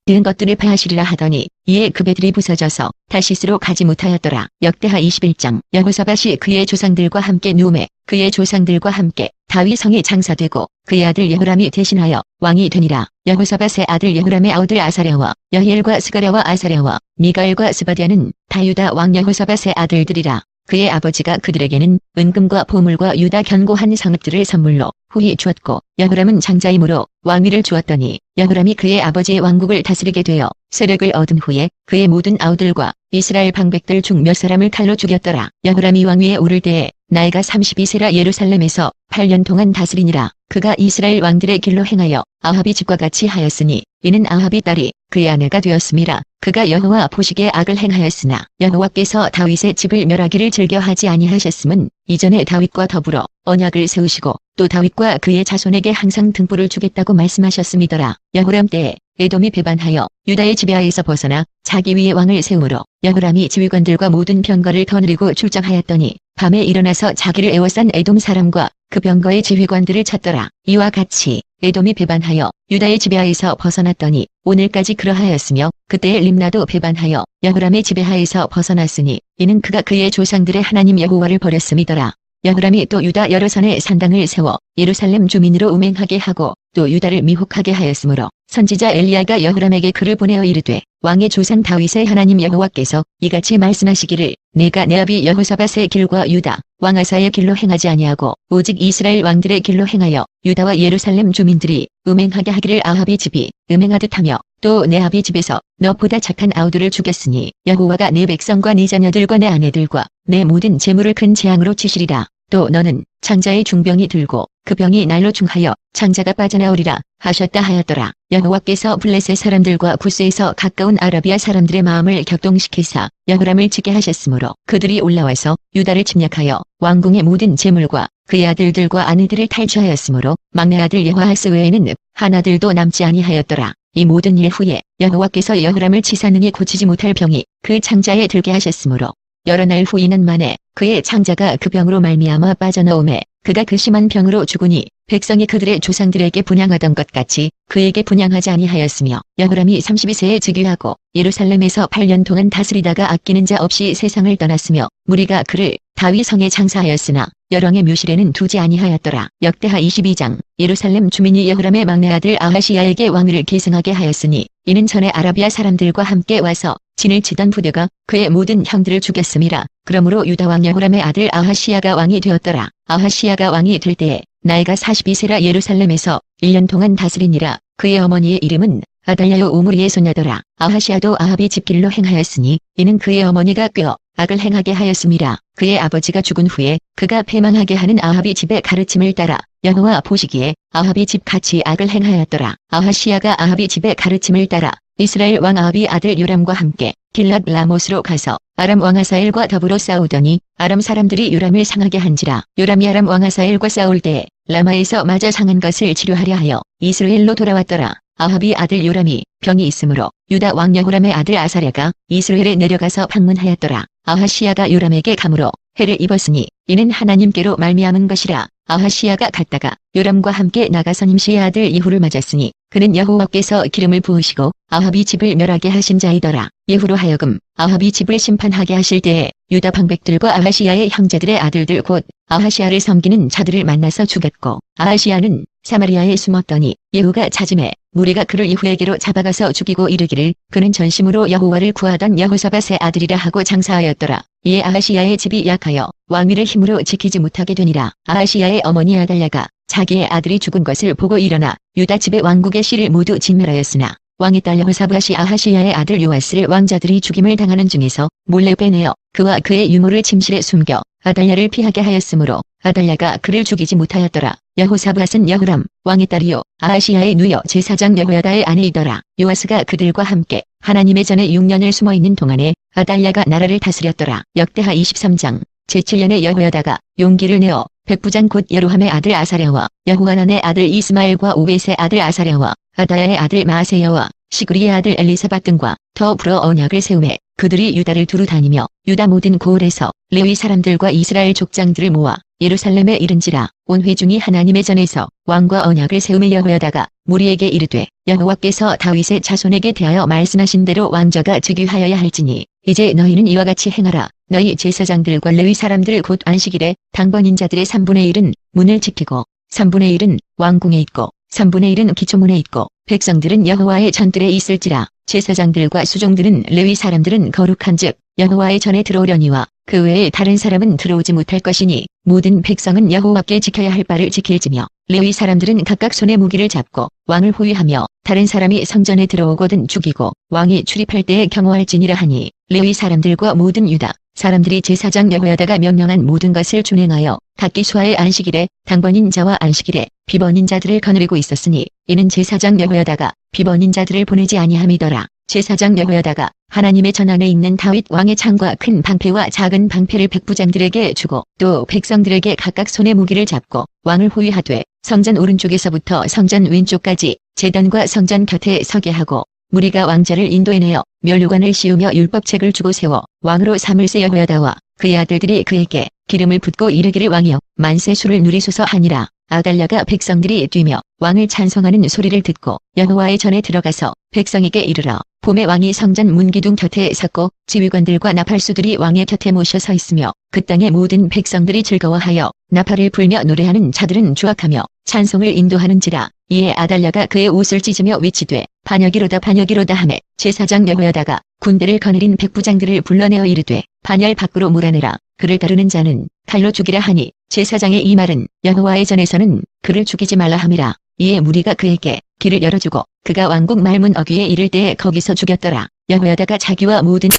든 것들을 패하시리라 하더니 이에 그 배들이 부서져서 다시스로 가지 못하였더라. 역대하 21장. 여호사밧이 그의 조상들과 함께 누움에 그의 조상들과 함께 다윗 성에 장사되고 그의 아들 여호람이 대신하여 왕이 되니라. 여호사밧의 아들 여호람의 아우들 아사랴와 여히엘과 스가랴와 아사랴와 미가엘과 스바디아는 다 유다 왕 여호사밧의 아들들이라. 그의 아버지가 그들에게는 은금과 보물과 유다 견고한 성읍들을 선물로 후히 주었고 여호람은 장자이므로 왕위를 주었더니 여호람이 그의 아버지의 왕국을 다스리게 되어 세력을 얻은 후에 그의 모든 아우들과 이스라엘 방백들 중 몇 사람을 칼로 죽였더라. 여호람이 왕위에 오를 때에 나이가 32세라 예루살렘에서 8년 동안 다스리니라. 그가 이스라엘 왕들의 길로 행하여 아합이 집과 같이 하였으니 이는 아합이 딸이 그의 아내가 되었음이라. 그가 여호와 보시기에 악을 행하였으나 여호와께서 다윗의 집을 멸하기를 즐겨하지 아니하셨음은 이전에 다윗과 더불어 언약을 세우시고 또 다윗과 그의 자손에게 항상 등불을 주겠다고 말씀하셨음이더라. 여호람 때에 에돔이 배반하여 유다의 지배하에서 벗어나 자기 위에 왕을 세우므로 여호람이 지휘관들과 모든 병거를 거느리고 출정하였더니 밤에 일어나서 자기를 애워싼 에돔 사람과 그 병거의 지휘관들을 쳤더라. 이와 같이 에돔이 배반하여 유다의 지배하에서 벗어났더니 오늘까지 그러하였으며 그때의 림나도 배반하여 여호람의 지배하에서 벗어났으니 이는 그가 그의 조상들의 하나님 여호와를 버렸음이더라. 여호람이 또 유다 여러 산에 산당을 세워 예루살렘 주민으로 음행하게 하고 또 유다를 미혹하게 하였으므로 선지자 엘리야가 여호람에게 글을 보내어 이르되 왕의 조상 다윗의 하나님 여호와께서 이같이 말씀하시기를 내가 내 아비 여호사밧의 길과 유다 왕 아사의 길로 행하지 아니하고 오직 이스라엘 왕들의 길로 행하여 유다와 예루살렘 주민들이 음행하게 하기를 아합이 집이 음행하듯 하며 또 내 아비 집에서 너보다 착한 아우들을 죽였으니 여호와가 내 백성과 네 자녀들과 내 아내들과 내 모든 재물을 큰 재앙으로 치시리라. 또 너는 장자의 중병이 들고 그 병이 날로 중하여 장자가 빠져나오리라 하셨다 하였더라. 여호와께서 블레셋 사람들과 구스에서 가까운 아라비아 사람들의 마음을 격동시키사 여호람을 치게 하셨으므로 그들이 올라와서 유다를 침략하여 왕궁의 모든 재물과 그의 아들들과 아내들을 탈취하였으므로 막내 아들 여호아하스 외에는 하나들도 남지 아니하였더라. 이 모든 일 후에 여호와께서 여호람을 치사 능히 고치지 못할 병이 그 장자에 들게 하셨으므로 여러 날 후이는 만에 그의 장자가 그 병으로 말미암아 빠져나오매 그가 그 심한 병으로 죽으니 백성이 그들의 조상들에게 분향하던 것 같이 그에게 분향하지 아니하였으며 여호람이 32세에 즉위하고 예루살렘에서 8년 동안 다스리다가 아끼는 자 없이 세상을 떠났으며 무리가 그를 다윗 성에 장사하였으나 열왕의 묘실에는 두지 아니하였더라. 역대하 22장. 예루살렘 주민이 여호람의 막내 아들 아하시야에게 왕위를 계승하게 하였으니 이는 전에 아라비아 사람들과 함께 와서 진을 치던 부대가 그의 모든 형들을 죽였음이라. 그러므로 유다 왕 여호람의 아들 아하시야가 왕이 되었더라. 아하시야가 왕이 될 때에 나이가 42세라 예루살렘에서 1년 동안 다스리니라. 그의 어머니의 이름은 아달랴요 오므리의 소녀더라. 아하시야도 아합이 집길로 행하였으니 이는 그의 어머니가 꾀어 악을 행하게 하였음이라. 그의 아버지가 죽은 후에 그가 패망하게 하는 아합이 집의 가르침을 따라 여호와 보시기에 아합이 집 같이 악을 행하였더라. 아하시야가 아합이 집의 가르침을 따라 이스라엘 왕 아합이 아들 요람과 함께 길랏 라못으로 가서 아람 왕 하사엘과 더불어 싸우더니 아람 사람들이 요람을 상하게 한지라. 요람이 아람 왕 하사엘과 싸울 때에 라마에서 맞아 상한 것을 치료하려 하여 이스라엘로 돌아왔더라. 아합이 아들 요람이 병이 있으므로 유다 왕 여호람의 아들 아사랴가 이스라엘에 내려가서 방문하였더라. 아하시야가 요람에게 감으로 해를 입었으니 이는 하나님께로 말미암은 것이라. 아하시야가 갔다가 요람과 함께 나가서 nim시의 아들 예후를 맞았으니 그는 여호와께서 기름을 부으시고 아합이 집을 멸하게 하신 자이더라. 예후로 하여금 아합이 집을 심판하게 하실 때에 유다 방백들과 아하시야의 형제들의 아들들 곧 아하시야를 섬기는 자들을 만나서 죽였고 아하시야는 사마리아에 숨었더니 예후가 찾음에 무리가 그를 예후에게로 잡아가서 죽이고 이르기를 그는 전심으로 여호와를 구하던 여호사밧의 아들이라 하고 장사하였더라. 이에 아하시야의 집이 약하여 왕위를 힘으로 지키지 못하게 되니라. 아하시야의 어머니 아달랴가 자기의 아들이 죽은 것을 보고 일어나 유다 집의 왕국의 씨를 모두 진멸하였으나 왕의 딸 여호사밧이 아하시야의 아들 요아스를 왕자들이 죽임을 당하는 중에서 몰래 빼내어 그와 그의 유모를 침실에 숨겨 아달랴를 피하게 하였으므로 아달랴가 그를 죽이지 못하였더라. 여호사밧은 여호람 왕의 딸이요 아하시야의 누여 제사장 여호야다의 아내이더라. 요아스가 그들과 함께 하나님의 전에 6년을 숨어있는 동안에 아달랴가 나라를 다스렸더라. 역대하 23장. 제7년에 여호야다가 용기를 내어 백부장 곧 여로함의 아들 아사랴와 여호하난의 아들 이스마엘과 오벳의 아들 아사랴와 아다야의 아들 마아세야와 시그리의 아들 엘리사밧 등과 더불어 언약을 세우매 그들이 유다를 두루 다니며 유다 모든 고을에서 레위 사람들과 이스라엘 족장들을 모아 예루살렘에 이른지라 온 회중이 하나님의 전에서 왕과 언약을 세우며 여호야다가 무리에게 이르되 여호와께서 다윗의 자손에게 대하여 말씀하신 대로 왕좌가 즉위하여야 할지니 이제 너희는 이와 같이 행하라. 너희 제사장들과 레위 사람들 곧 안식일에 당번인 자들의 3분의 1은 문을 지키고 3분의 1은 왕궁에 있고 3분의 1은 기초문에 있고 백성들은 여호와의 전뜰에 있을지라. 제사장들과 수종들은 레위 사람들은 거룩한즉 여호와의 전에 들어오려니와 그 외에 다른 사람은 들어오지 못할 것이니 모든 백성은 여호와께 지켜야 할 바를 지킬지며 레위 사람들은 각각 손에 무기를 잡고 왕을 호위하며 다른 사람이 성전에 들어오거든 죽이고 왕이 출입할 때에 경호할지니라 하니 레위 사람들과 모든 유다 사람들이 제사장 여호야다가 명령한 모든 것을 준행하여 각기 수하의 안식일에 당번인 자와 안식일에 비번인 자들을 거느리고 있었으니 이는 제사장 여호야다가 비번인 자들을 보내지 아니함이더라. 제사장 여호야다가 하나님의 전 안에 있는 다윗 왕의 창과 큰 방패와 작은 방패를 백부장들에게 주고 또 백성들에게 각각 손에 무기를 잡고 왕을 호위하되 성전 오른쪽에서부터 성전 왼쪽까지 제단과 성전 곁에 서게 하고 무리가 왕자를 인도해내어 면류관을 씌우며 율법책을 주고 세워 왕으로 삼을세 여호야다와 그의 아들들이 그에게 기름을 붓고 이르기를 왕이여 만세 수를 누리소서 하니라. 아달랴가 백성들이 뛰며 왕을 찬송하는 소리를 듣고 여호와의 전에 들어가서 백성에게 이르러 봄에 왕이 성전 문기둥 곁에 섰고 지휘관들과 나팔수들이 왕의 곁에 모셔 서 있으며 그 땅의 모든 백성들이 즐거워하여 나팔을 불며 노래하는 자들은 주악하며 찬송을 인도하는지라. 이에 아달랴가 그의 옷을 찢으며 외치되 반역이로다 반역이로다 하매 제사장 여호야다가 군대를 거느린 백부장들을 불러내어 이르되 반열 밖으로 몰아내라. 그를 다루는 자는 칼로 죽이라 하니 제사장의 이 말은 여호와의 전에서는 그를 죽이지 말라 함이라. 이에 무리가 그에게 길을 열어주고 그가 왕궁 말문 어귀에 이를 때에 거기서 죽였더라. 여호야다가 자기와 모든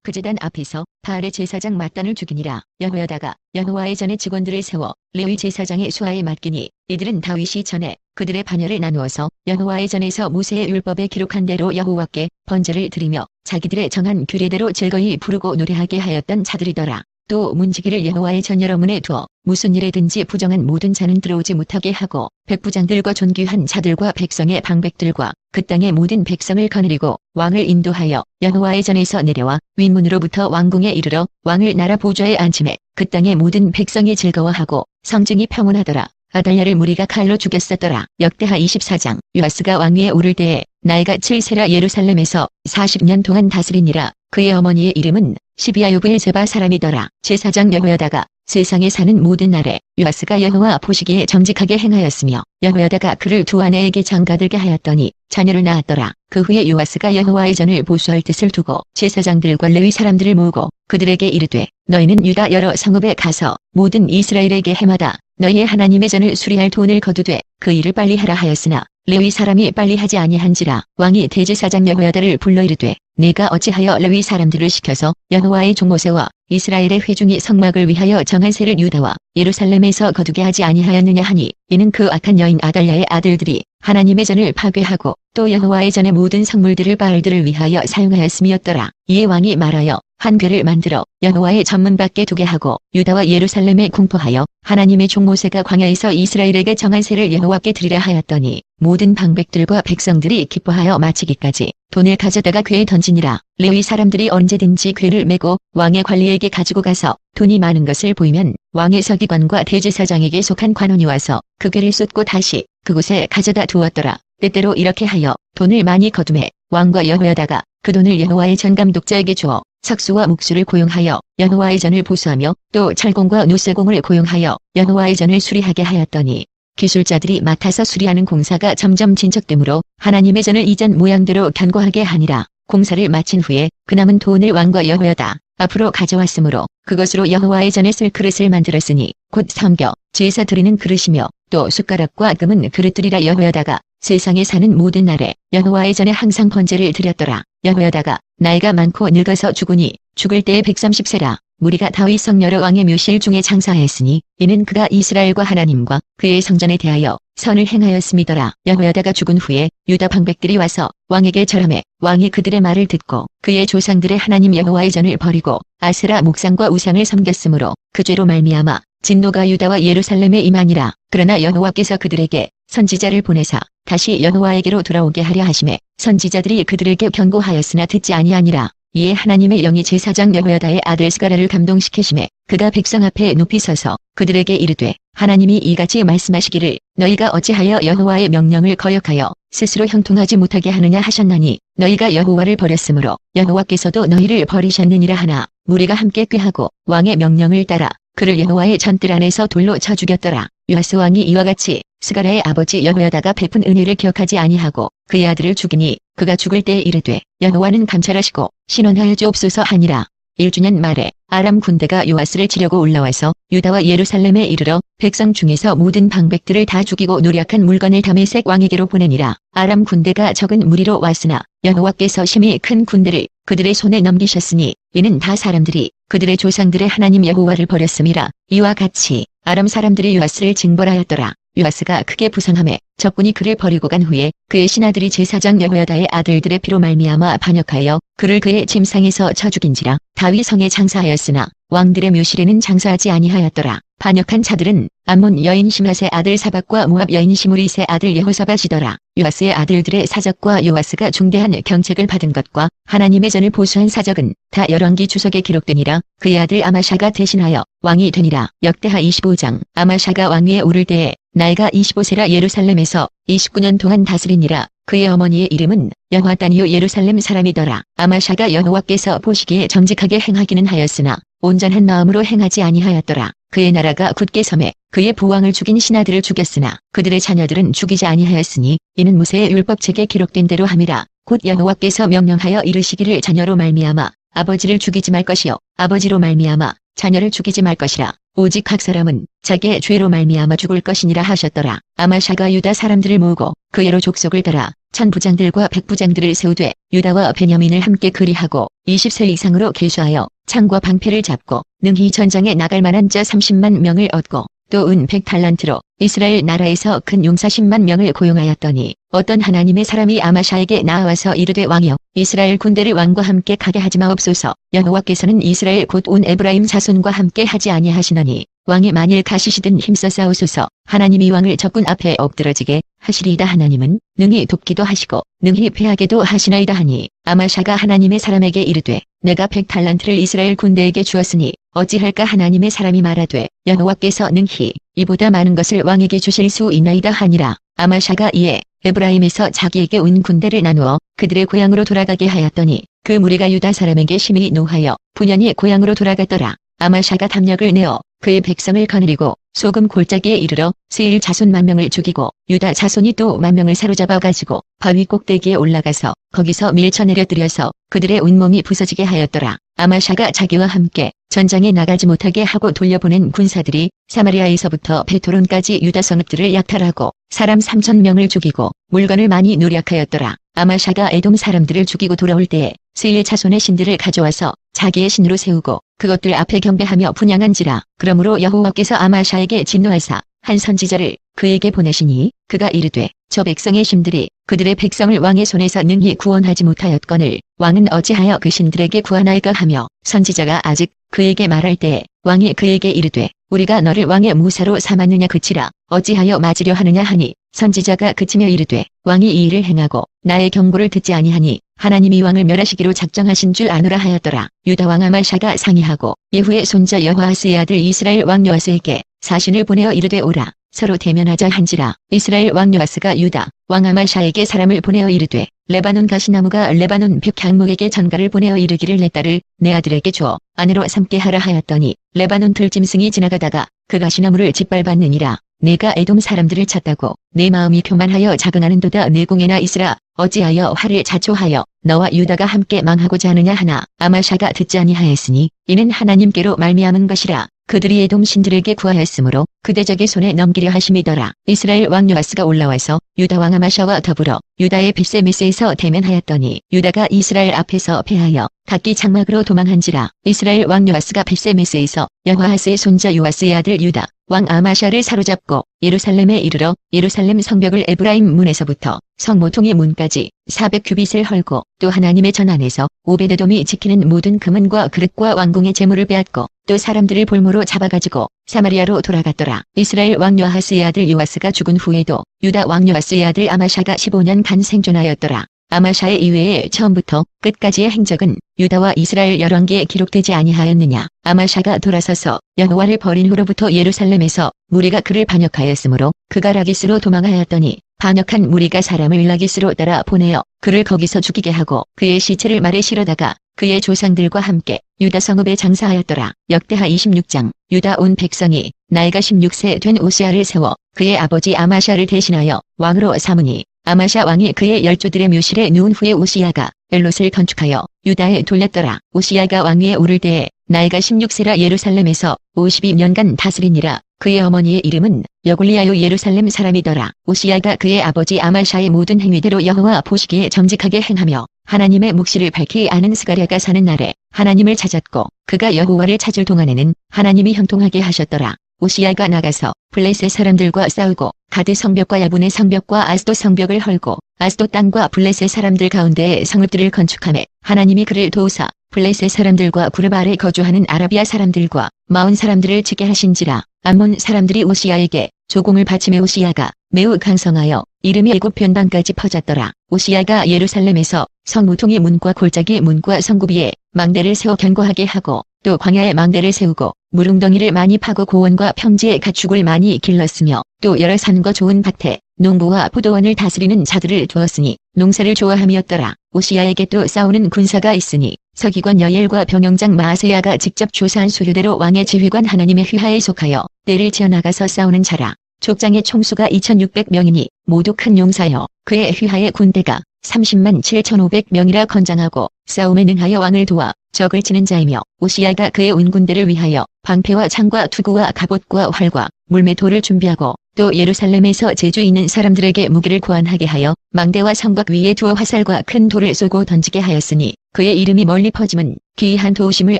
그 제단 앞에서 바알의 제사장 mat단을 죽이니라. 여호야다가 여호와의 전에 직원들을 세워 레위 제사장의 수하에 맡기니 이들은 다윗이 전에 그들의 반열을 나누어서 여호와의 전에서 모세의 율법에 기록한 대로 여호와께 번제를 드리며 자기들의 정한 규례대로 즐거이 부르고 노래하게 하였던 자들이더라. 또 문지기를 여호와의 전 여러 문에 두어 무슨 일에든지 부정한 모든 자는 들어오지 못하게 하고 백부장들과 존귀한 자들과 백성의 방백들과 그 땅의 모든 백성을 거느리고 왕을 인도하여 여호와의 전에서 내려와 윗문으로부터 왕궁에 이르러 왕을 나라 보좌에 앉히매 그 땅의 모든 백성이 즐거워하고 성중이 평온하더라. 아달랴를 무리가 칼로 죽였었더라. 역대하 24장. 요아스가 왕위에 오를 때에 나이가 7세라 예루살렘에서 40년 동안 다스리니라. 그의 어머니의 이름은 시비아유브의 제바 사람이더라. 제사장 여호야다가 세상에 사는 모든 날에 요아스가 여호와 보시기에 정직하게 행하였으며 여호야다가 그를 두 아내에게 장가들게 하였더니 자녀를 낳았더라. 그 후에 요아스가 여호와의 전을 보수할 뜻을 두고 제사장들과 레위 사람들을 모으고 그들에게 이르되 너희는 유다 여러 성읍에 가서 모든 이스라엘에게 해마다 너희의 하나님의 전을 수리할 돈을 거두되 그 일을 빨리 하라 하였으나 레위 사람이 빨리 하지 아니한지라. 왕이 대제사장 여호야다를 불러 이르되 내가 어찌하여 레위 사람들을 시켜서 여호와의 종 모세와 이스라엘의 회중이 성막을 위하여 정한 세를 유다와 예루살렘에서 거두게 하지 아니하였느냐 하니 이는 그 악한 여인 아달랴의 아들들이 하나님의 전을 파괴하고 또 여호와의 전의 모든 성물들을 바알들을 위하여 사용하였음이었더라. 이에 왕이 말하여 한 궤를 만들어 여호와의 전문 밖에 두게 하고 유다와 예루살렘에 공포하여 하나님의 종 모세가 광야에서 이스라엘에게 정한 세를 여호와께 드리라 하였더니 모든 방백들과 백성들이 기뻐하여 마치기까지 돈을 가져다가 궤에 던지니라. 레위 사람들이 언제든지 궤를 메고 왕의 관리에게 가지고 가서 돈이 많은 것을 보이면 왕의 서기관과 대제사장에게 속한 관원이 와서 그 궤를 쏟고 다시 그곳에 가져다 두었더라. 때때로 이렇게 하여 돈을 많이 거두매 왕과 여호야다가 그 돈을 여호와의 전 감독자에게 주어 석수와 묵수를 고용하여 여호와의 전을 보수하며 또 철공과 노쇠공을 고용하여 여호와의 전을 수리하게 하였더니 기술자들이 맡아서 수리하는 공사가 점점 진척되므로 하나님의 전을 이전 모양대로 견고하게 하니라. 공사를 마친 후에 그 남은 돈을 왕과 여호야다 앞으로 가져왔으므로 그것으로 여호와의 전에 쓸 그릇을 만들었으니 곧 섬겨 제사 드리는 그릇이며 또 숟가락과 금은 그릇들이라. 여호야다가 세상에 사는 모든 날에 여호와의 전에 항상 번제를 드렸더라. 여호야다가 나이가 많고 늙어서 죽으니 죽을 때에 130세라. 무리가 다윗 성 여러 왕의 묘실 중에 장사하였으니 이는 그가 이스라엘과 하나님과 그의 성전에 대하여 선을 행하였음이더라. 여호야다가 죽은 후에 유다 방백들이 와서 왕에게 절하매 왕이 그들의 말을 듣고 그의 조상들의 하나님 여호와의 전을 버리고 아세라 목상과 우상을 섬겼으므로 그 죄로 말미암아 진노가 유다와 예루살렘에 임하니라. 그러나 여호와께서 그들에게 선지자를 보내사 다시 여호와에게로 돌아오게 하려 하심에 선지자들이 그들에게 경고하였으나 듣지 아니하니라. 이에 하나님의 영이 제사장 여호야다의 아들 스가랴를 감동시키심에 그가 백성 앞에 높이 서서 그들에게 이르되 하나님이 이같이 말씀하시기를 너희가 어찌하여 여호와의 명령을 거역하여 스스로 형통하지 못하게 하느냐 하셨나니 너희가 여호와를 버렸으므로 여호와께서도 너희를 버리셨느니라 하나 무리가 함께 꾀하고 왕의 명령을 따라 그를 여호와의 전뜰 안에서 돌로 쳐 죽였더라. 요아스 왕이 이와 같이 스가랴의 아버지 여호야다가 베푼 은혜를 기억하지 아니하고 그의 아들을 죽이니 그가 죽을 때에 이르되 여호와는 감찰하시고 신원하여 주옵소서 하니라. 1주년 말에 아람 군대가 요아스를 치려고 올라와서 유다와 예루살렘에 이르러 백성 중에서 모든 방백들을 다 죽이고 노력한 물건을 다메섹 왕에게로 보내니라. 아람 군대가 적은 무리로 왔으나 여호와께서 심히 큰 군대를 그들의 손에 넘기셨으니 이는 다 사람들이 그들의 조상들의 하나님 여호와를 버렸음이라. 이와 같이 아람 사람들이 요아스를 징벌하였더라. 요아스가 크게 부상하매 적군이 그를 버리고 간 후에 그의 신하들이 제사장 여호야다의 아들들의 피로 말미암아 반역하여 그를 그의 침상에서 쳐 죽인지라. 다윗 성에 장사하였으나 왕들의 묘실에는 장사하지 아니하였더라. 반역한 자들은 암몬 여인 심핫의 아들 사박과 모압 여인 시므릿의 아들 여호사밧이더라. 요아스의 아들들의 사적과 요아스가 중대한 경책을 받은 것과 하나님의 전을 보수한 사적은 다 열왕기 주석에 기록되니라. 그의 아들 아마샤가 대신하여 왕이 되니라. 역대하 25장. 아마샤가 왕위에 오를 때에 나이가 25세라 예루살렘에서 29년 동안 다스리니라. 그의 어머니의 이름은 여호아다니요 예루살렘 사람이더라. 아마샤가 여호와께서 보시기에 정직하게 행하기는 하였으나 온전한 마음으로 행하지 아니하였더라. 그의 나라가 굳게 섬에 그의 부왕을 죽인 신하들을 죽였으나 그들의 자녀들은 죽이지 아니하였으니 이는 모세의 율법책에 기록된 대로 함이라. 곧 여호와께서 명령하여 이르시기를 자녀로 말미암아 아버지를 죽이지 말 것이요 아버지로 말미암아 자녀를 죽이지 말 것이라. 오직 각 사람은 자기의 죄로 말미암아 죽을 것이니라 하셨더라. 아마샤가 유다 사람들을 모으고 그 여러 족속을 따라 천부장들과 백부장들을 세우되 유다와 베냐민을 함께 그리하고 20세 이상으로 계수하여 창과 방패를 잡고 능히 전장에 나갈 만한 자 30만 명을 얻고 또 은 100달란트로 이스라엘 나라에서 큰 용사 10만 명을 고용하였더니 어떤 하나님의 사람이 아마샤에게 나와서 이르되 왕이여 이스라엘 군대를 왕과 함께 가게 하지 마옵소서. 여호와께서는 이스라엘 곧 온 에브라임 자손과 함께 하지 아니하시나니 왕이 만일 가시시든 힘써 싸우소서. 하나님이 왕을 적군 앞에 엎드러지게 하시리이다. 하나님은 능히 돕기도 하시고 능히 패하게도 하시나이다 하니 아마샤가 하나님의 사람에게 이르되 내가 100달란트를 이스라엘 군대에게 주었으니 어찌할까. 하나님의 사람이 말하되 여호와께서 능히 이보다 많은 것을 왕에게 주실 수 있나이다 하니라. 아마샤가 이에 에브라임에서 자기에게 온 군대를 나누어 그들의 고향으로 돌아가게 하였더니 그 무리가 유다 사람에게 심히 노하여 분연히 고향으로 돌아갔더라. 아마샤가 담력을 내어 그의 백성을 거느리고 소금 골짜기에 이르러 세일 자손 10,000명을 죽이고 유다 자손이 또 10,000명을 사로잡아 가지고 바위 꼭대기에 올라가서 거기서 밀쳐내려 들여서 그들의 온몸이 부서지게 하였더라. 아마샤가 자기와 함께 전장에 나가지 못하게 하고 돌려보낸 군사들이 사마리아에서부터 베토론까지 유다 성읍들을 약탈하고 사람 3,000명을 죽이고 물건을 많이 노력하였더라. 아마샤가 에돔 사람들을 죽이고 돌아올 때에 세일 자손의 신들을 가져와서 자기의 신으로 세우고 그것들 앞에 경배하며 분향한지라. 그러므로 여호와께서 아마샤에게 진노하사 한 선지자를 그에게 보내시니 그가 이르되 저 백성의 신들이 그들의 백성을 왕의 손에서 능히 구원하지 못하였거늘 왕은 어찌하여 그 신들에게 구하나이까 하며 선지자가 아직 그에게 말할 때에 왕이 그에게 이르되 우리가 너를 왕의 무사로 삼았느냐 그치라. 어찌하여 맞으려 하느냐 하니 선지자가 그치며 이르되 왕이 이 일을 행하고 나의 경고를 듣지 아니하니 하나님이 왕을 멸하시기로 작정하신 줄 아노라 하였더라. 유다 왕 아마샤가 상의하고 예후의 손자 여호아스의 아들 이스라엘 왕 요아스에게 사신을 보내어 이르되 오라 서로 대면하자 한지라. 이스라엘 왕 요아스가 유다 왕 아마샤에게 사람을 보내어 이르되 레바논 가시나무가 레바논 벽향목에게 전가를 보내어 이르기를 내 딸을 내 아들에게 주어 아내로 삼게 하라 하였더니 레바논 들짐승이 지나가다가 그 가시나무를 짓밟았느니라. 내가 에돔 사람들을 찾다고 내 마음이 교만하여 자긍하는도다. 내 공에나 있으라. 어찌하여 화를 자초하여 너와 유다가 함께 망하고자 하느냐 하나 아마샤가 듣지 아니하였으니 이는 하나님께로 말미암은 것이라. 그들이 에돔 신들에게 구하였으므로 그대적의 손에 넘기려 하심이더라. 이스라엘 왕 요아스가 올라와서 유다 왕 아마샤와 더불어 유다의 벳세메스에서 대면하였더니 유다가 이스라엘 앞에서 패하여 각기 장막으로 도망한지라. 이스라엘 왕 요아스가 벳세메스에서 여호아스의 손자 요아스의 아들 유다 왕 아마샤를 사로잡고 예루살렘에 이르러 예루살렘 성벽을 에브라임 문에서부터 성모퉁이 문까지 400규빗을 헐고 또 하나님의 전 안에서 오베데돔이 지키는 모든 금은과 그릇과 왕궁의 재물을 빼앗고 또 사람들을 볼모로 잡아가지고 사마리아로 돌아갔더라. 이스라엘 왕 요아하스의 아들 요아스가 죽은 후에도 유다 왕 요아스의 아들 아마샤가 15년간 생존하였더라. 아마샤의 이외에 처음부터 끝까지의 행적은 유다와 이스라엘 열왕기에 기록되지 아니하였느냐. 아마샤가 돌아서서 여호와를 버린 후로부터 예루살렘에서 무리가 그를 반역하였으므로 그가 라기스로 도망하였더니 반역한 무리가 사람을 라기스로 따라 보내어 그를 거기서 죽이게 하고 그의 시체를 말에 실어다가 그의 조상들과 함께 유다 성읍에 장사하였더라. 역대하 26장. 유다 온 백성이 나이가 16세 된 오시아를 세워 그의 아버지 아마샤를 대신하여 왕으로 삼으니 아마샤 왕이 그의 열조들의 묘실에 누운 후에 오시아가 엘롯을 건축하여 유다에 돌렸더라. 오시아가 왕위에 오를 때에 나이가 16세라 예루살렘에서 52년간 다스리니라. 그의 어머니의 이름은 여골리아요 예루살렘 사람이더라. 오시아가 그의 아버지 아마샤의 모든 행위대로 여호와 보시기에 정직하게 행하며 하나님의 묵시를 밝히 아는 스가랴가 사는 날에 하나님을 찾았고 그가 여호와를 찾을 동안에는 하나님이 형통하게 하셨더라. 오시아가 나가서 블레셋 사람들과 싸우고 가드 성벽과 야분의 성벽과 아스도 성벽을 헐고 아스도 땅과 블레셋 사람들 가운데에 성읍들을 건축하매 하나님이 그를 도우사 블레셋 사람들과 구르바 아래 거주하는 아라비아 사람들과 마온 사람들을 치게 하신지라. 암몬 사람들이 오시아에게 조공을 바치매 오시아가 매우 강성하여 이름이 애굽 변방까지 퍼졌더라. 오시아가 예루살렘에서 성무통의 문과 골짜기 문과 성구비에 망대를 세워 견고하게 하고 또 광야에 망대를 세우고 물웅덩이를 많이 파고 고원과 평지에 가축을 많이 길렀으며 또 여러 산과 좋은 밭에 농부와 포도원을 다스리는 자들을 두었으니 농사를 좋아함이었더라. 오시아에게 또 싸우는 군사가 있으니 서기관 여엘과 병영장 마아세야가 직접 조사한 수료대로 왕의 지휘관 하나님의 휘하에 속하여 떼를 지어나가서 싸우는 자라. 족장의 총수가 2600명이니 모두 큰 용사여 그의 휘하의 군대가 30만 7500명이라 건장하고 싸움에 능하여 왕을 도와 적을 치는 자이며 오시아가 그의 온 군대를 위하여 방패와 창과 투구와 갑옷과 활과 물매도를 준비하고 또 예루살렘에서 재주 있는 사람들에게 무기를 고안하게 하여 망대와 성곽 위에 두어 화살과 큰 돌을 쏘고 던지게 하였으니 그의 이름이 멀리 퍼짐은 귀한 도우심을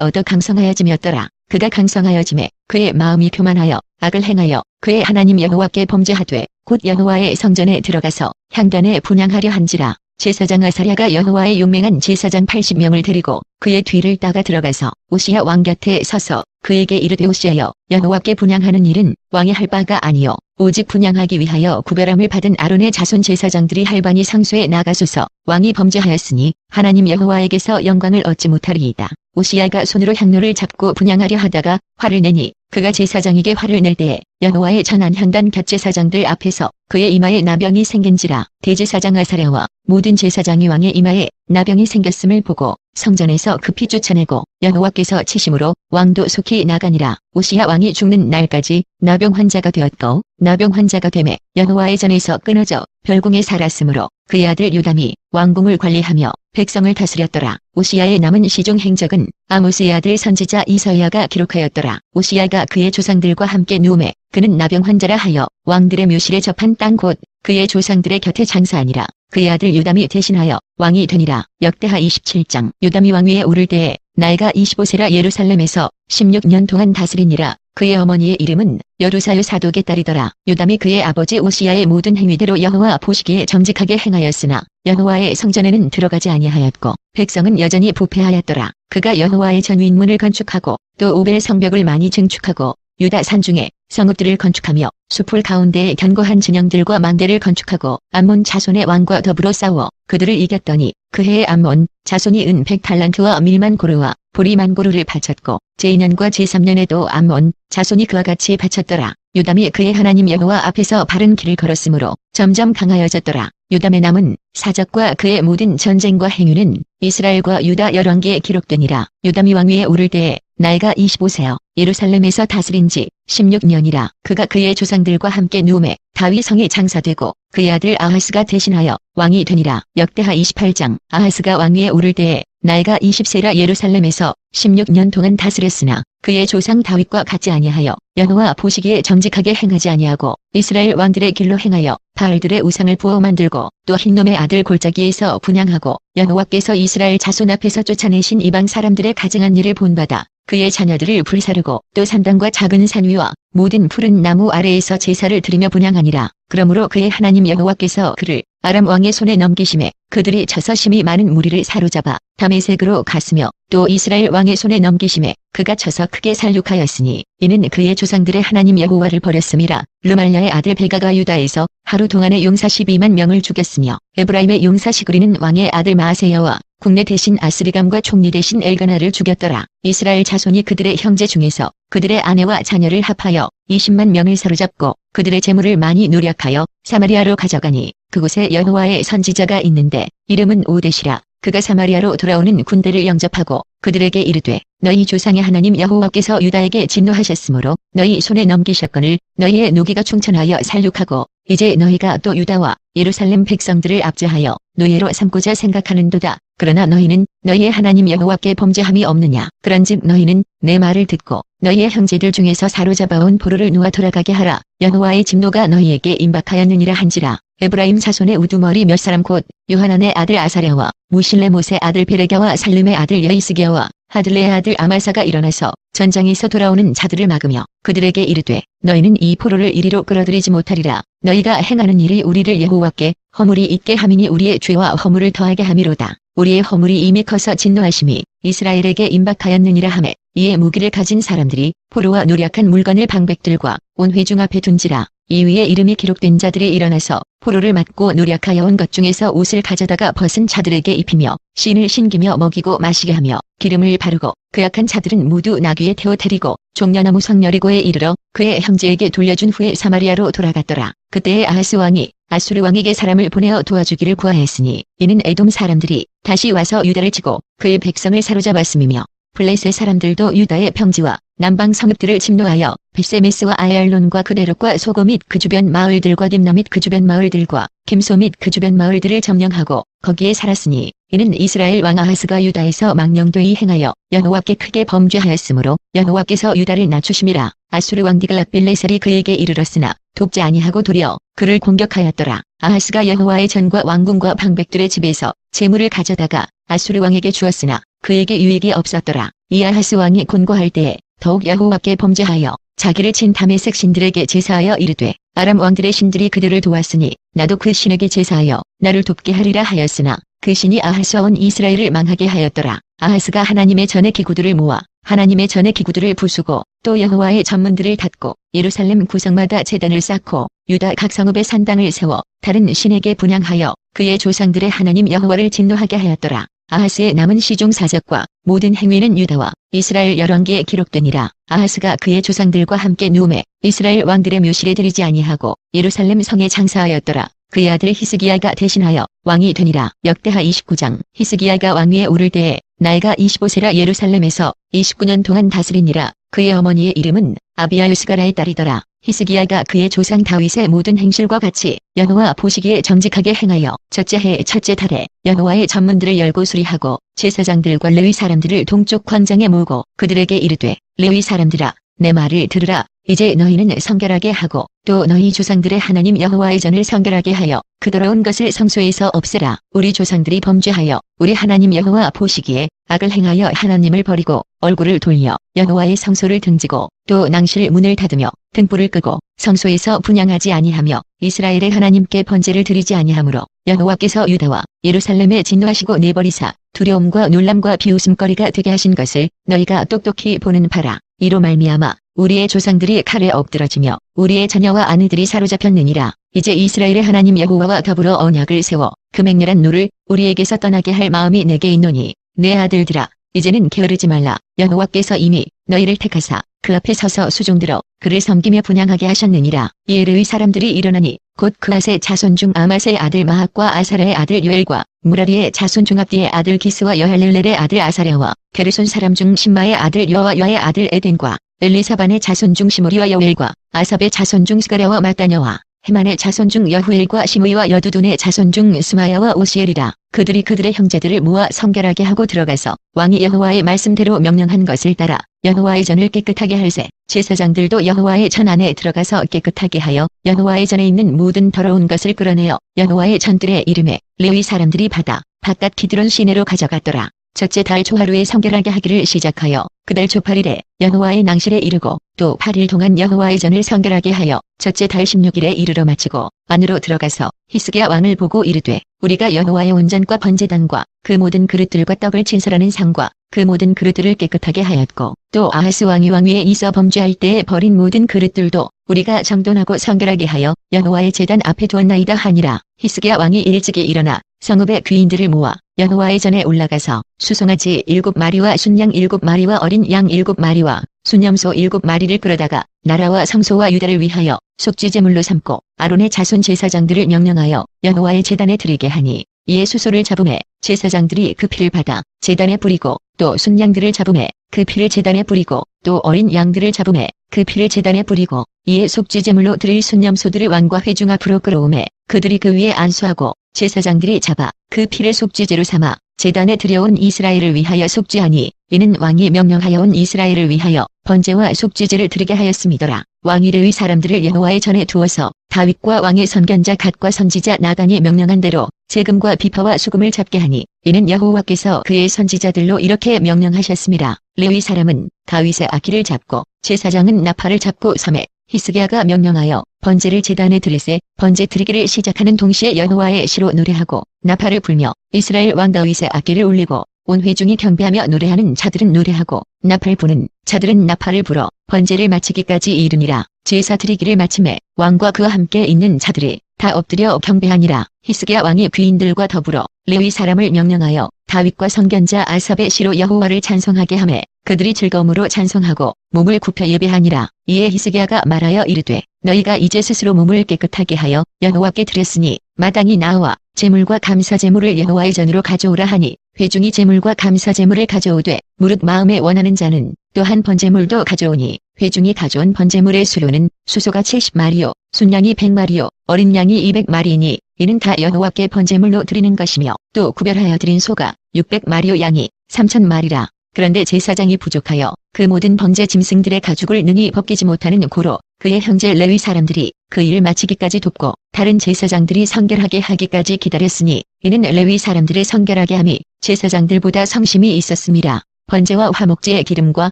얻어 강성하여짐이었더라. 그가 강성하여짐에 그의 마음이 교만하여 악을 행하여 그의 하나님 여호와께 범죄하되 곧 여호와의 성전에 들어가서 향단에 분향하려 한지라. 제사장 아사랴가 여호와의 용맹한 제사장 80명을 데리고 그의 뒤를 따가 들어가서 오시아 왕 곁에 서서 그에게 이르되 오시아여 여호와께 분향하는 일은 왕이 할 바가 아니요 오직 분향하기 위하여 구별함을 받은 아론의 자손 제사장들이 할반이 상소에 나가소서. 왕이 범죄하였으니 하나님 여호와에게서 영광을 얻지 못하리이다. 오시아가 손으로 향로를 잡고 분향하려 하다가 화를 내니 그가 제사장에게 화를 낼 때에 여호와의 전한 향단 곁 제사장들 앞에서 그의 이마에 나병이 생긴지라. 대제사장 아사랴와 모든 제사장이 왕의 이마에 나병이 생겼음을 보고 성전에서 급히 쫓아내고 여호와께서 치심으로 왕도 속히 나가니라. 오시아 왕이 죽는 날까지 나병 환자가 되었고 나병 환자가 되매 여호와의 전에서 끊어져 별궁에 살았으므로 그의 아들 요담이 왕궁을 관리하며 백성을 다스렸더라. 오시아의 남은 시종 행적은 아모스의 아들 선지자 이서야가 기록하였더라. 오시아가 그의 조상들과 함께 누움에 그는 나병 환자라 하여 왕들의 묘실에 접한 땅 곧 그의 조상들의 곁에 장사하니라. 그의 아들 요담이 대신하여 왕이 되니라. 역대하 27장. 요담이 왕위에 오를 때에 나이가 25세라 예루살렘에서 16년 동안 다스리니라. 그의 어머니의 이름은 여루사요 사독의 딸이더라. 요담이 그의 아버지 오시아의 모든 행위대로 여호와 보시기에 정직하게 행하였으나 여호와의 성전에는 들어가지 아니하였고 백성은 여전히 부패하였더라. 그가 여호와의 전윈문을 건축하고 또 오벨 성벽을 많이 증축하고 유다 산중에 성읍들을 건축하며 수풀 가운데에 견고한 진영들과 망대를 건축하고 암몬 자손의 왕과 더불어 싸워 그들을 이겼더니 그 해에 암몬 자손이 은 100달란트와 밀만 고르와 보리만 고르를 바쳤고 제2년과 제3년에도 암몬 자손이 그와 같이 바쳤더라. 요담이 그의 하나님 여호와 앞에서 바른 길을 걸었으므로 점점 강하여졌더라. 요담의 남은 사적과 그의 모든 전쟁과 행위는 이스라엘과 유다 열왕기에 기록되니라. 요담이 왕위에 오를 때에 나이가 25세여 예루살렘에서 다스린 지 16년이라. 그가 그의 조상들과 함께 누움에 다윗 성에 장사되고 그의 아들 아하스가 대신하여 왕이 되니라. 역대하 28장. 아하스가 왕위에 오를 때에 나이가 20세라 예루살렘에서 16년 동안 다스렸으나 그의 조상 다윗과 같지 아니하여 여호와 보시기에 정직하게 행하지 아니하고 이스라엘 왕들의 길로 행하여 바알들의 우상을 부어 만들고 또 흰놈의 아들 골짜기에서 분향하고 여호와께서 이스라엘 자손 앞에서 쫓아내신 이방 사람들의 가증한 일을 본받아 그의 자녀들을 불사르고 또 산당과 작은 산 위와 모든 푸른 나무 아래에서 제사를 드리며 분향하니라. 그러므로 그의 하나님 여호와께서 그를 아람 왕의 손에 넘기심에 그들이 쳐서 심히 많은 무리를 사로잡아 다메섹으로 갔으며 또 이스라엘 왕의 손에 넘기심에 그가 쳐서 크게 살육하였으니 이는 그의 조상들의 하나님 여호와를 버렸음이라. 르말랴의 아들 베가가 유다에서 하루 동안에 용사 12만 명을 죽였으며 에브라임의 용사 시그리는 왕의 아들 마아세야와 국내 대신 아스리감과 총리 대신 엘가나를 죽였더라. 이스라엘 자손이 그들의 형제 중에서 그들의 아내와 자녀를 합하여 20만 명을 사로잡고 그들의 재물을 많이 누력하여 사마리아로 가져가니 그곳에 여호와의 선지자가 있는데 이름은 오뎃이라. 그가 사마리아로 돌아오는 군대를 영접하고 그들에게 이르되 너희 조상의 하나님 여호와께서 유다에게 진노하셨으므로 너희 손에 넘기셨거늘 너희의 노기가 충천하여 살육하고 이제 너희가 또 유다와 예루살렘 백성들을 압제하여 노예로 삼고자 생각하는도다. 그러나 너희는 너희의 하나님 여호와께 범죄함이 없느냐. 그런즉 너희는 내 말을 듣고 너희의 형제들 중에서 사로잡아온 포로를 놓아 돌아가게 하라. 여호와의 진노가 너희에게 임박하였느니라 한지라. 에브라임 자손의 우두머리 몇 사람 곧 요하난의 아들 아사랴와 무실레못의 아들 베레갸와 살름의 아들 여이스기야와 하들레의 아들 아마사가 일어나서 전장에서 돌아오는 자들을 막으며 그들에게 이르되 너희는 이 포로를 이리로 끌어들이지 못하리라. 너희가 행하는 일이 우리를 여호와께 허물이 있게 함이니 우리의 죄와 허물을 더하게 함이로다. 우리의 허물이 이미 커서 진노하심이 이스라엘에게 임박하였느니라 하매 이에 무기를 가진 사람들이 포로와 노력한 물건을 방백들과 온 회중 앞에 둔지라. 이 위에 이름이 기록된 자들이 일어나서 포로를 맞고 노력하여 온 것 중에서 옷을 가져다가 벗은 자들에게 입히며 신을 신기며 먹이고 마시게 하며 기름을 바르고 그 약한 자들은 모두 나귀에 태워 데리고 종려나무 성 여리고에 이르러 그의 형제에게 돌려준 후에 사마리아로 돌아갔더라. 그때의 아하스 왕이 아수르 왕에게 사람을 보내어 도와주기를 구하였으니 이는 에돔 사람들이 다시 와서 유다를 치고 그의 백성을 사로잡았음이며 블레셋 사람들도 유다의 평지와 남방 성읍들을 침노하여 벳세메스와 아얄론과 그레롯과 소고 및 그 주변 마을들과 딥나 및 그 주변 마을들과 김소 및 그 주변 마을들을 점령하고 거기에 살았으니 이는 이스라엘 왕 아하스가 유다에서 망령되이 행하여 여호와께 크게 범죄하였으므로 여호와께서 유다를 낮추심이라. 아수르 왕 디글랏빌레셀이 그에게 이르렀으나 돕지 아니하고 도리어 그를 공격하였더라. 아하스가 여호와의 전과 왕궁과 방백들의 집에서 재물을 가져다가 아수르 왕에게 주었으나 그에게 유익이 없었더라. 이 아하스 왕이 곤고할 때에 더욱 여호와께 범죄하여 자기를 친 다메섹 신들에게 제사하여 이르되 아람 왕들의 신들이 그들을 도왔으니 나도 그 신에게 제사하여 나를 돕게 하리라 하였으나 그 신이 아하스와 온 이스라엘을 망하게 하였더라. 아하스가 하나님의 전의 기구들을 모아 하나님의 전의 기구들을 부수고 또 여호와의 전문들을 닫고 예루살렘 구성마다 제단을 쌓고 유다 각 성읍에 산당을 세워 다른 신에게 분향하여 그의 조상들의 하나님 여호와를 진노하게 하였더라. 아하스의 남은 시종 사적과 모든 행위는 유다와 이스라엘 열왕기에 기록되니라. 아하스가 그의 조상들과 함께 누움에 이스라엘 왕들의 묘실에 들이지 아니하고 예루살렘 성에 장사하였더라. 그의 아들 히스기야가 대신하여 왕이 되니라. 역대하 29장. 히스기야가 왕위에 오를 때에 나이가 25세라 예루살렘에서 29년 동안 다스리니라. 그의 어머니의 이름은 아비야 요스가라의 딸이더라. 히스기야가 그의 조상 다윗의 모든 행실과 같이 여호와 보시기에 정직하게 행하여 첫째 해 첫째 달에 여호와의 전문들을 열고 수리하고 제사장들과 레위 사람들을 동쪽 광장에 모으고 그들에게 이르되 레위 사람들아 내 말을 들으라. 이제 너희는 성결하게 하고 또 너희 조상들의 하나님 여호와의 전을 성결하게 하여 그 더러운 것을 성소에서 없애라. 우리 조상들이 범죄하여 우리 하나님 여호와 보시기에 악을 행하여 하나님을 버리고 얼굴을 돌려 여호와의 성소를 등지고 또 낭실 문을 닫으며 등불을 끄고 성소에서 분향하지 아니하며 이스라엘의 하나님께 번제를 드리지 아니하므로 여호와께서 유다와 예루살렘에 진노하시고 내버리사 두려움과 놀람과 비웃음거리가 되게 하신 것을 너희가 똑똑히 보는 바라. 이로 말미암아 우리의 조상들이 칼에 엎드러지며 우리의 자녀와 아내들이 사로잡혔느니라. 이제 이스라엘의 하나님 여호와와 더불어 언약을 세워 그 맹렬한 노를 우리에게서 떠나게 할 마음이 내게 있노니 내 아들들아 이제는 게으르지 말라. 여호와께서 이미 너희를 택하사 그 앞에 서서 수종들어 그를 섬기며 분향하게 하셨느니라. 이에 르위 사람들이 일어나니 곧 그앗의 자손 중 아마세의 아들 마학과 아사랴의 아들 요엘과 무라리의 자손 중 압디의 아들 기스와 여할렐렐의 아들 아사랴와 게르손 사람 중 심마의 아들 여와야의 아들 에덴과 엘리사반의 자손 중 시므리와 여엘과 아삽의 자손 중 스가랴와 마따냐와 헤만의 자손 중 여후엘과 시므이와 여두둔의 자손 중 스마야와 오시엘이라. 그들이 그들의 형제들을 모아 성결하게 하고 들어가서 왕이 여호와의 말씀대로 명령한 것을 따라 여호와의 전을 깨끗하게 할세. 제사장들도 여호와의 전 안에 들어가서 깨끗하게 하여 여호와의 전에 있는 모든 더러운 것을 끌어내어 여호와의 전들의 이름에 레위 사람들이 받아 바깥 기드론 시내로 가져갔더라. 첫째 달 초하루에 성결하게 하기를 시작하여 그달 초8일에 여호와의 낭실에 이르고 또 8일 동안 여호와의 전을 성결하게 하여 첫째 달 16일에 이르러 마치고 안으로 들어가서 히스기야 왕을 보고 이르되 우리가 여호와의 온전과 번제단과 그 모든 그릇들과 떡을 진설하는 상과 그 모든 그릇들을 깨끗하게 하였고 또 아하스 왕이 왕위에 있어 범죄할 때에 버린 모든 그릇들도 우리가 정돈하고 성결하게 하여 여호와의 제단 앞에 두었나이다 하니라. 히스기야 왕이 일찍이 일어나 성읍의 귀인들을 모아 여호와의 전에 올라가서 수송아지 7마리와 순양 7마리와 어린 양 7마리와 순염소 7마리를 끌어다가 나라와 성소와 유다를 위하여 속죄제물로 삼고 아론의 자손 제사장들을 명령하여 여호와의 제단에 드리게 하니 이에 수소를 잡음에 제사장들이 그 피를 받아 제단에 뿌리고 또 순양들을 잡음에 그 피를 제단에 뿌리고 또 어린 양들을 잡음에 그 피를 제단에 뿌리고 이에 속죄제물로 드릴 순염소들을 왕과 회중 앞으로 끌어오매 그들이 그 위에 안수하고 제사장들이 잡아 그 피를 속죄제로 삼아 제단에 들여온 이스라엘을 위하여 속죄하니 이는 왕이 명령하여 온 이스라엘을 위하여 번제와 속죄제를 드리게 하였음이더라. 왕이 레위 사람들을 여호와의 전에 두어서 다윗과 왕의 선견자 갓과 선지자 나단이 명령한 대로 재금과 비파와 수금을 잡게 하니 이는 여호와께서 그의 선지자들로 이렇게 명령하셨습니다. 레위 사람은 다윗의 악기를 잡고 제사장은 나팔을 잡고 섬에 히스기야가 명령하여 번제를 제단에 드리세 번제 드리기를 시작하는 동시에 여호와의 시로 노래하고 나팔을 불며 이스라엘 왕 다윗의 악기를 울리고 온 회중이 경배하며 노래하는 자들은 노래하고 나팔 부는 자들은 나팔을 불어 번제를 마치기까지 이르니라. 제사 드리기를 마침에 왕과 그와 함께 있는 자들이 다 엎드려 경배하니라. 히스기야 왕이 귀인들과 더불어 레위 사람을 명령하여 다윗과 선견자 아삽의 시로 여호와를 찬송하게 하매 그들이 즐거움으로 찬송하고 몸을 굽혀 예배하니라. 이에 히스기야가 말하여 이르되 너희가 이제 스스로 몸을 깨끗하게 하여 여호와께 드렸으니 마땅히 나와 제물과 감사제물을 여호와의 전으로 가져오라 하니 회중이 제물과 감사제물을 가져오되 무릇 마음에 원하는 자는 또한 번제물도 가져오니 회중이 가져온 번제물의 수로는 수소가 70마리요 순양이 100마리요 어린 양이 200마리이니 이는 다 여호와께 번제물로 드리는 것이며 또 구별하여 드린 소가 600마리요 양이 3000마리라. 그런데 제사장이 부족하여 그 모든 번제 짐승들의 가죽을 능히 벗기지 못하는 고로 그의 형제 레위 사람들이 그 일을 마치기까지 돕고 다른 제사장들이 성결하게 하기까지 기다렸으니 이는 레위 사람들의 성결하게 함이 제사장들보다 성심이 있었음이라. 번제와 화목제의 기름과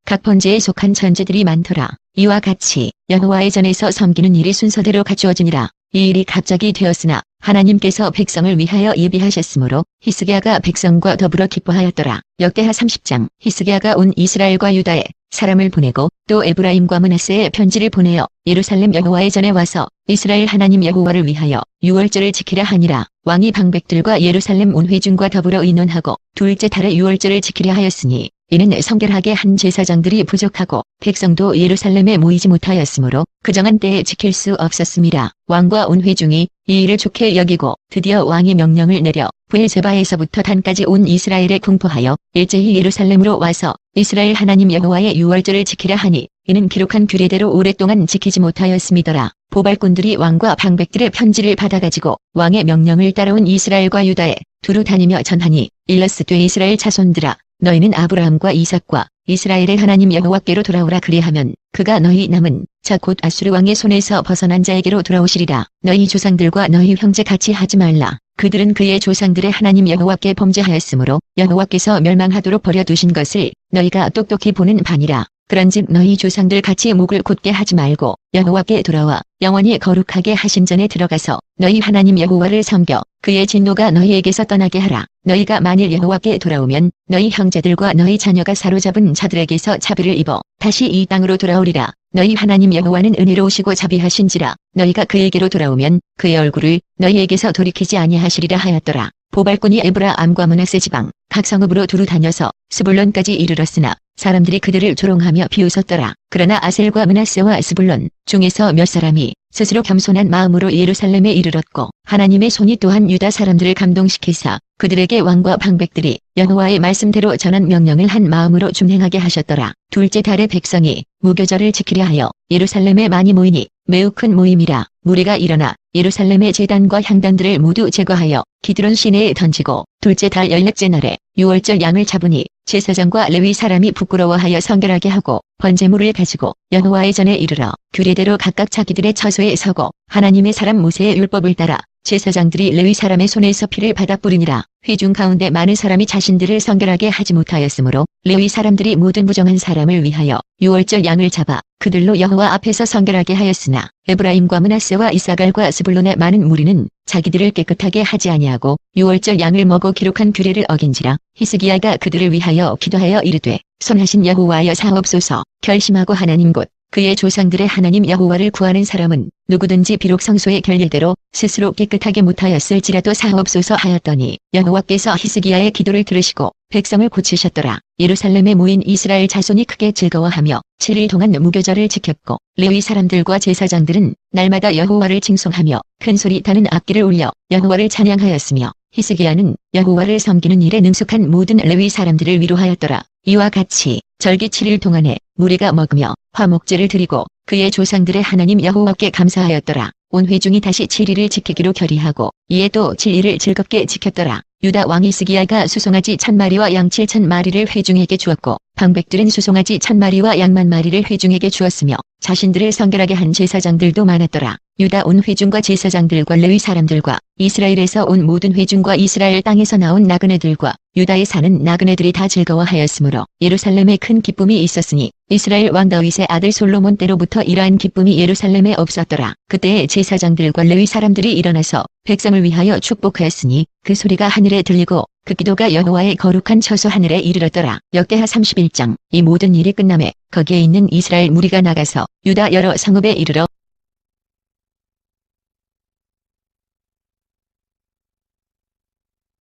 각 번제에 속한 전제들이 많더라. 이와 같이 여호와의 전에서 섬기는 일이 순서대로 갖추어지니라. 이 일이 갑자기 되었으나 하나님께서 백성을 위하여 예비하셨으므로 히스기야가 백성과 더불어 기뻐하였더라. 역대하 30장. 히스기야가 온 이스라엘과 유다에 사람을 보내고 또 에브라임과 므낫세에 편지를 보내어 예루살렘 여호와의 전에 와서 이스라엘 하나님 여호와를 위하여 유월절을 지키라 하니라. 왕이 방백들과 예루살렘 온 회중과 더불어 의논하고 둘째 달에 유월절을 지키려 하였으니 이는 성결하게 한 제사장들이 부족하고 백성도 예루살렘에 모이지 못하였으므로 그 정한 때에 지킬 수 없었음이라. 왕과 온 회중이 이 일을 좋게 여기고 드디어 왕이 명령을 내려 브엘세바에서부터 단까지 온 이스라엘에 공포하여 일제히 예루살렘으로 와서 이스라엘 하나님 여호와의 유월절을 지키라 하니 이는 기록한 규례대로 오랫동안 지키지 못하였음이더라. 보발꾼들이 왕과 방백들의 편지를 받아가지고 왕의 명령을 따라온 이스라엘과 유다에 두루 다니며 전하니 일러스되 이스라엘 자손들아 너희는 아브라함과 이삭과 이스라엘의 하나님 여호와께로 돌아오라. 그리하면 그가 너희 남은 자 곧 아수르 왕의 손에서 벗어난 자에게로 돌아오시리라. 너희 조상들과 너희 형제 같이 하지 말라. 그들은 그의 조상들의 하나님 여호와께 범죄하였으므로 여호와께서 멸망하도록 버려두신 것을 너희가 똑똑히 보는 바니라. 그런즉 너희 조상들 같이 목을 곧게 하지 말고 여호와께 돌아와 영원히 거룩하게 하신 전에 들어가서 너희 하나님 여호와를 섬겨 그의 진노가 너희에게서 떠나게 하라. 너희가 만일 여호와께 돌아오면 너희 형제들과 너희 자녀가 사로잡은 자들에게서 자비를 입어 다시 이 땅으로 돌아오리라. 너희 하나님 여호와는 은혜로우시고 자비하신지라. 너희가 그에게로 돌아오면 그의 얼굴을 너희에게서 돌이키지 아니하시리라 하였더라. 보발꾼이 에브라임과 므낫세 지방 각 성읍으로 두루 다녀서 스불론까지 이르렀으나 사람들이 그들을 조롱하며 비웃었더라. 그러나 아셀과 므낫세와 스불론 중에서 몇 사람이 스스로 겸손한 마음으로 예루살렘에 이르렀고 하나님의 손이 또한 유다 사람들을 감동시키사 그들에게 왕과 방백들이 여호와의 말씀대로 전한 명령을 한 마음으로 준행하게 하셨더라. 둘째 달에 백성이 무교절을 지키려 하여 예루살렘에 많이 모이니 매우 큰 모임이라. 무리가 일어나 예루살렘의 제단과 향단들을 모두 제거하여 기드론 시내에 던지고 둘째 달 14째 날에 유월절 양을 잡으니 제사장과 레위 사람이 부끄러워하여 성결하게 하고 번제물을 가지고 여호와의 전에 이르러 규례대로 각각 자기들의 처소에 서고 하나님의 사람 모세의 율법을 따라 제사장들이 레위 사람의 손에서 피를 받아 뿌리니라. 회중 가운데 많은 사람이 자신들을 성결하게 하지 못하였으므로 레위 사람들이 모든 부정한 사람을 위하여 유월절 양을 잡아 그들로 여호와 앞에서 성결하게 하였으나 에브라임과 므낫세와 이사갈과 스불론의 많은 무리는 자기들을 깨끗하게 하지 아니하고 유월절 양을 먹어 기록한 규례를 어긴지라. 히스기야가 그들을 위하여 기도하여 이르되 선하신 여호와여 사옵소서. 결심하고 하나님 곧 그의 조상들의 하나님 여호와를 구하는 사람은 누구든지 비록 성소의 결례대로 스스로 깨끗하게 못하였을지라도 사옵소서 하였더니 여호와께서 히스기야의 기도를 들으시고 백성을 고치셨더라. 예루살렘에 모인 이스라엘 자손이 크게 즐거워하며 7일 동안 무교절을 지켰고 레위 사람들과 제사장들은 날마다 여호와를 칭송하며 큰 소리 타는 악기를 울려 여호와를 찬양하였으며 히스기야는 여호와를 섬기는 일에 능숙한 모든 레위 사람들을 위로하였더라. 이와 같이 절기 7일 동안에 무리가 먹으며 화목제를 드리고 그의 조상들의 하나님 여호와께 감사하였더라. 온 회중이 다시 7일을 지키기로 결의하고 이에 또 7일을 즐겁게 지켰더라. 유다 왕 히스기야가 수송아지 1000마리와 양 7000마리를 회중에게 주었고 방백들은 수송아지 1000마리와 양 10,000마리를 회중에게 주었으며 자신들을 성결하게 한 제사장들도 많았더라. 유다 온 회중과 제사장들과 레위 사람들과 이스라엘에서 온 모든 회중과 이스라엘 땅에서 나온 나그네들과 유다에 사는 나그네들이 다 즐거워하였으므로 예루살렘에 큰 기쁨이 있었으니 이스라엘 왕 다윗의 아들 솔로몬 때로부터 이러한 기쁨이 예루살렘에 없었더라. 그때에 제사장들과 레위 사람들이 일어나서 백성을 위하여 축복하였으니 그 소리가 하늘에 들리고 그 기도가 여호와의 거룩한 처소 하늘에 이르렀더라. 역대하 31장. 이 모든 일이 끝남에 거기에 있는 이스라엘 무리가 나가서 유다 여러 성읍에 이르러